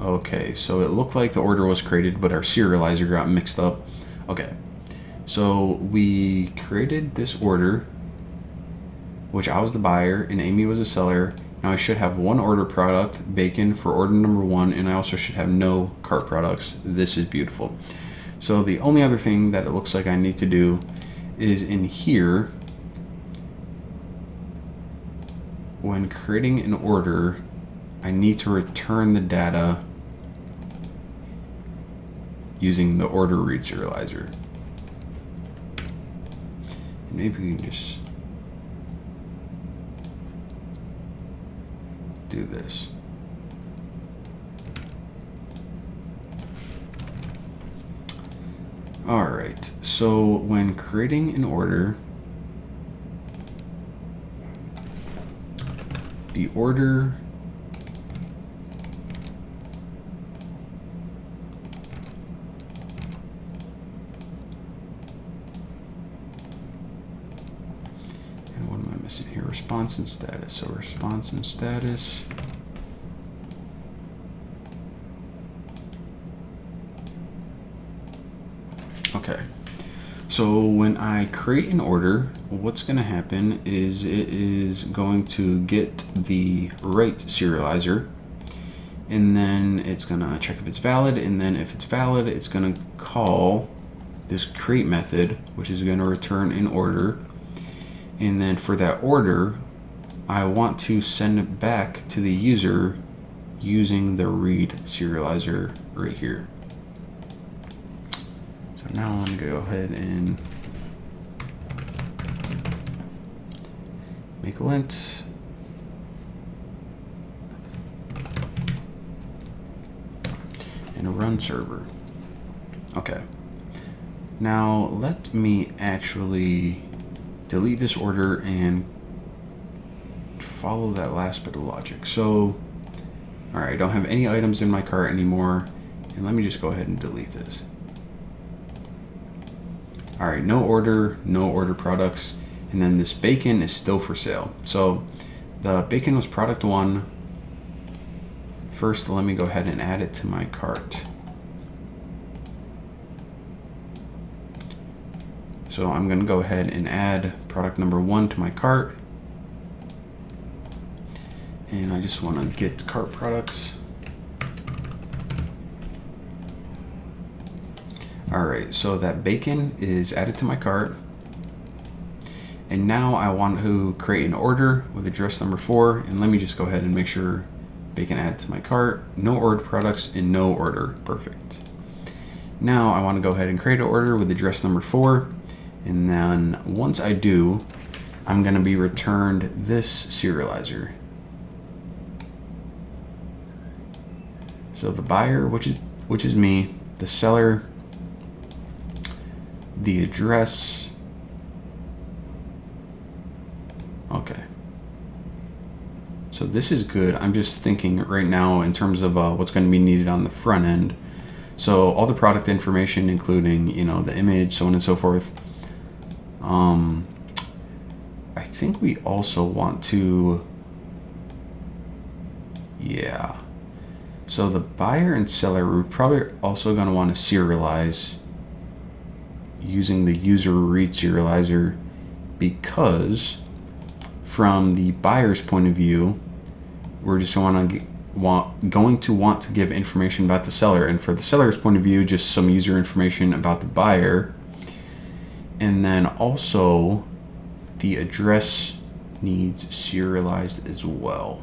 okay, so it looked like the order was created, but our serializer got mixed up. Okay, so we created this order, which I was the buyer and Amy was a seller. Now I should have one order product, bacon, for order number 1, and I also should have no cart products. This is beautiful. So the only other thing that it looks like I need to do is in here, when creating an order, I need to return the data using the order read serializer. And maybe we can just do this. All right, so when creating an order, the order and what am I missing here? Response and status. So response and status. Okay, So when I create an order, what's going to happen is it is going to get the right serializer, and then it's going to check if it's valid, and then if it's valid, it's going to call this create method, which is going to return an order. And then for that order, I want to send it back to the user using the read serializer right here. So now I'm going to go ahead and make a lint. And a run server. Okay. Now let me actually delete this order and follow that last bit of logic. So, all right, I don't have any items in my cart anymore. And let me just go ahead and delete this. All right, no order products. And then this bacon is still for sale. So the bacon was product 1. First, let me go ahead and add it to my cart. So I'm going to go ahead and add product number 1 to my cart. And I just want to get cart products. All right, so that bacon is added to my cart. And now I want to create an order with address number 4. And let me just go ahead and make sure bacon added to my cart, no ordered products, and no order. Perfect. Now I want to go ahead and create an order with address number 4. And then once I do, I'm going to be returned this serializer. So the buyer, which is me, the seller, the address. Okay. So this is good. I'm just thinking right now in terms of what's going to be needed on the front end. So all the product information, including, the image, so on and so forth. I think we also want to, yeah. So the buyer and seller, we're probably also going to want to serialize using the user read serializer, because from the buyer's point of view, we're just going to want to give information about the seller, and for the seller's point of view, just some user information about the buyer. And then also the address needs serialized as well.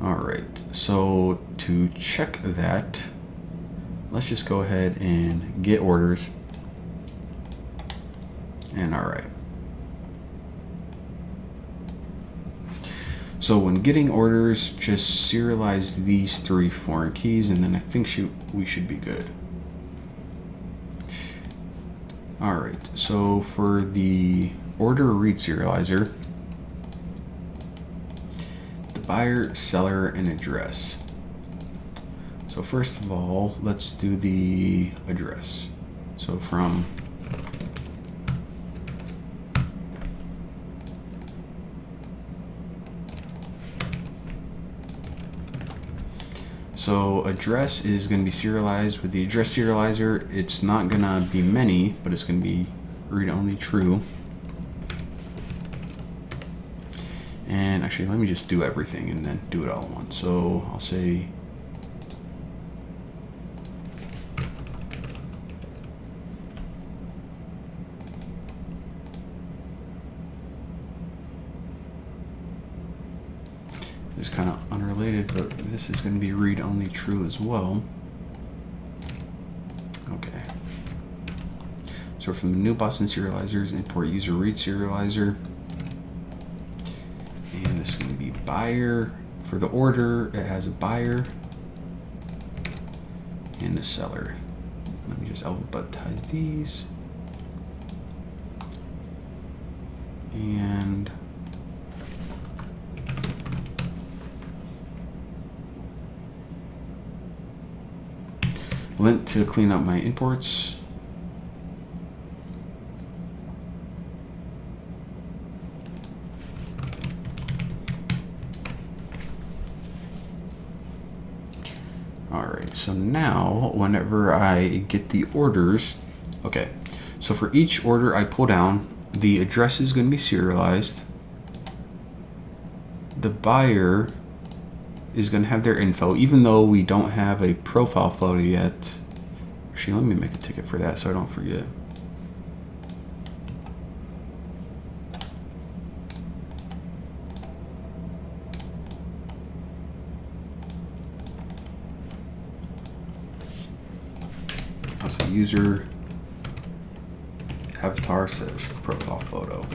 All right, so to check that, let's just go ahead and get orders. And all right. So when getting orders, just serialize these 3 foreign keys, and then I think we should be good. All right, so for the order read serializer, the buyer, seller, and address. So first of all, let's do the address. So from So address is going to be serialized with the address serializer. It's not going to be many, but it's going to be read-only true. And actually, let me just do everything and then do it all at once. So I'll say this is kind of unrelated, but this is going to be read-only true as well. Okay. So from the new Boston serializers, import user read serializer. And this is going to be buyer. For the order, it has a buyer and a seller. Let me just alphabetize these. And lint to clean up my imports. All right, so now whenever I get the orders, okay, so for each order I pull down, the address is going to be serialized. The buyer is going to have their info, even though we don't have a profile photo yet. Actually, let me make a ticket for that so I don't forget. Also, user avatar says profile photo.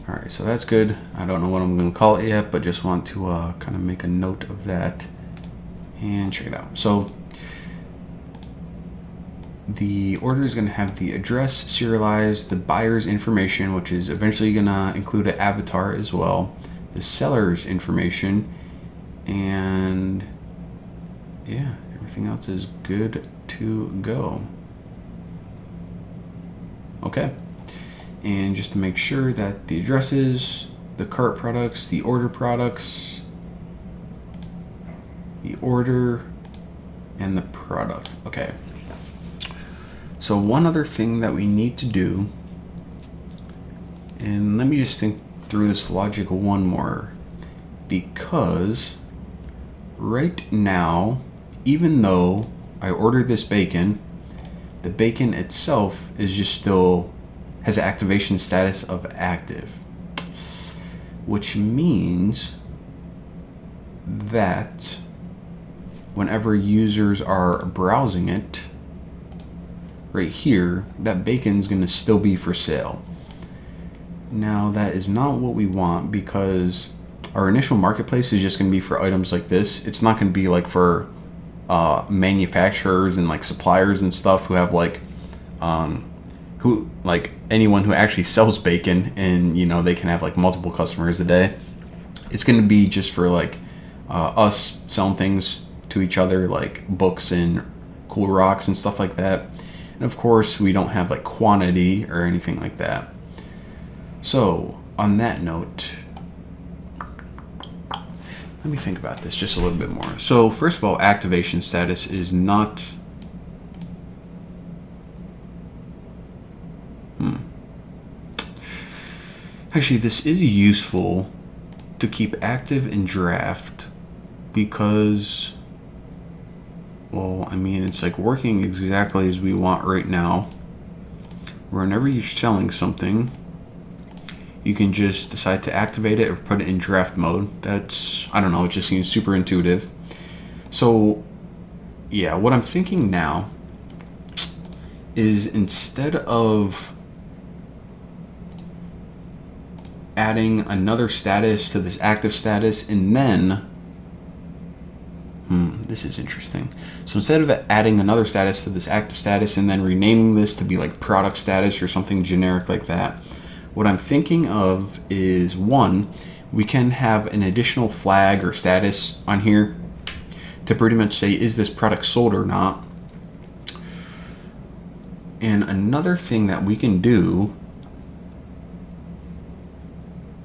All right, so that's good. I don't know what I'm going to call it yet, but just want to kind of make a note of that and check it out. So the order is going to have the address serialized, the buyer's information, which is eventually going to include an avatar as well, the seller's information, and yeah, everything else is good to go. Okay. And just to make sure that the addresses, the cart products, the order products, the order, and the product. Okay. So one other thing that we need to do, and let me just think through this logic one more, because right now, even though I ordered this bacon, the bacon itself is just still has an activation status of active, which means that whenever users are browsing it, right here, that bacon's going to still be for sale. Now that is not what we want, because our initial marketplace is just going to be for items like this. It's not going to be like for manufacturers and like suppliers and stuff who have like who like anyone who actually sells bacon, and you know they can have like multiple customers a day. It's going to be just for like us selling things to each other, like books and cool rocks and stuff like that. And of course we don't have like quantity or anything like that. So on that note, let me think about this just a little bit more. So first of all, activation status is not Actually, this is useful to keep active in draft because, well, I mean, it's like working exactly as we want right now. Whenever you're selling something, you can just decide to activate it or put it in draft mode. That's, I don't know, it just seems super intuitive. So, yeah, what I'm thinking now is instead of adding another status to this active status and then this is interesting. So instead of adding another status to this active status and then renaming this to be like product status or something generic like that, what I'm thinking of is, one, we can have an additional flag or status on here to pretty much say, is this product sold or not? And another thing that we can do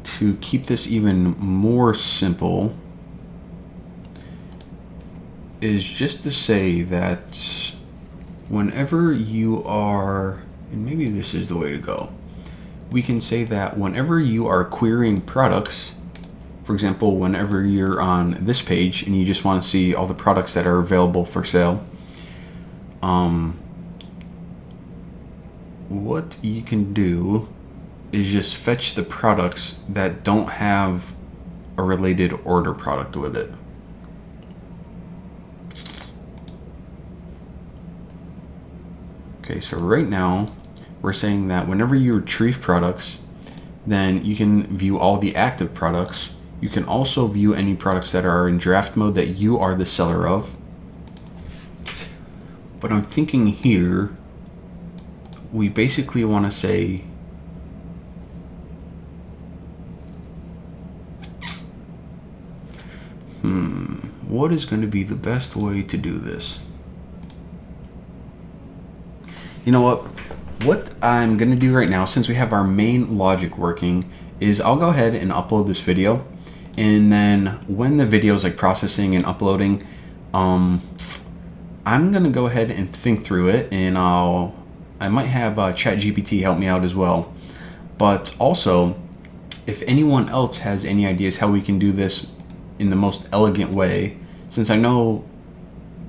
to keep this even more simple is just to say that whenever you are, and maybe this is the way to go, we can say that whenever you are querying products, for example, whenever you're on this page and you just want to see all the products that are available for sale, what you can do is just fetch the products that don't have a related order product with it. Okay, so right now we're saying that whenever you retrieve products, then you can view all the active products. You can also view any products that are in draft mode that you are the seller of. But I'm thinking here, we basically want to say what is going to be the best way to do this? You know what? What I'm going to do right now, since we have our main logic working, is I'll go ahead and upload this video. And then when the video is like processing and uploading, I'm gonna go ahead and think through it, and I might have ChatGPT help me out as well. But also, if anyone else has any ideas how we can do this in the most elegant way, since I know,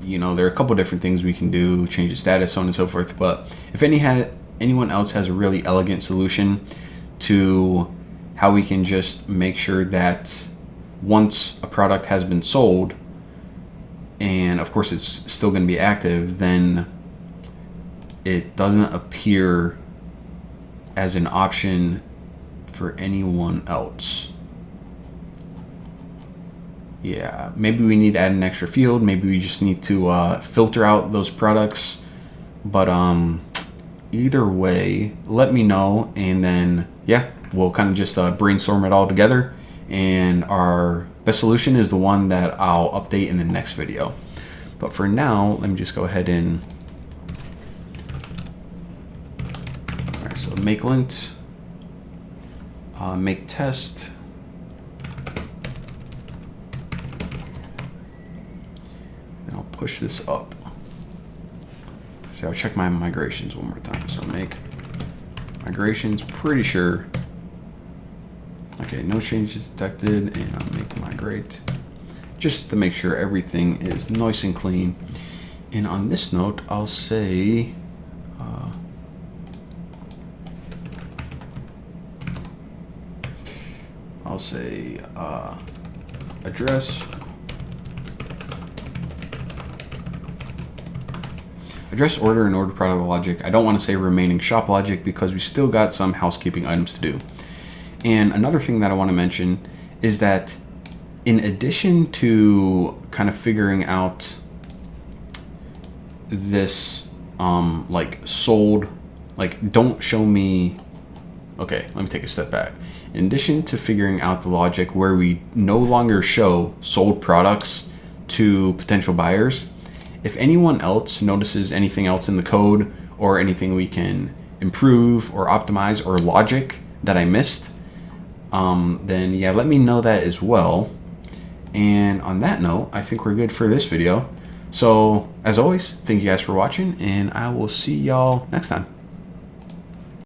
there are a couple different things we can do, change the status, so on and so forth. But if anyone else has a really elegant solution to how we can just make sure that once a product has been sold, and of course it's still going to be active, then it doesn't appear as an option for anyone else. Yeah, maybe we need to add an extra field. Maybe we just need to filter out those products. But either way, let me know, and then we'll kind of just brainstorm it all together. And our best solution is the one that I'll update in the next video. But for now, let me just go ahead and so make lint, make test. Then I'll push this up. So I'll check my migrations one more time. So make migrations, pretty sure. Okay, no changes detected, and I'll make migrate just to make sure everything is nice and clean. And on this note, I'll say address order and order product logic. I don't want to say remaining shop logic because we still got some housekeeping items to do. And another thing that I want to mention is that in addition to kind of figuring out this like sold, like don't show me, okay, let me take a step back. In addition to figuring out the logic where we no longer show sold products to potential buyers, if anyone else notices anything else in the code or anything we can improve or optimize or logic that I missed, then let me know that as well. And on that note, I think we're good for this video. So as always, thank you guys for watching, and I will see y'all next time.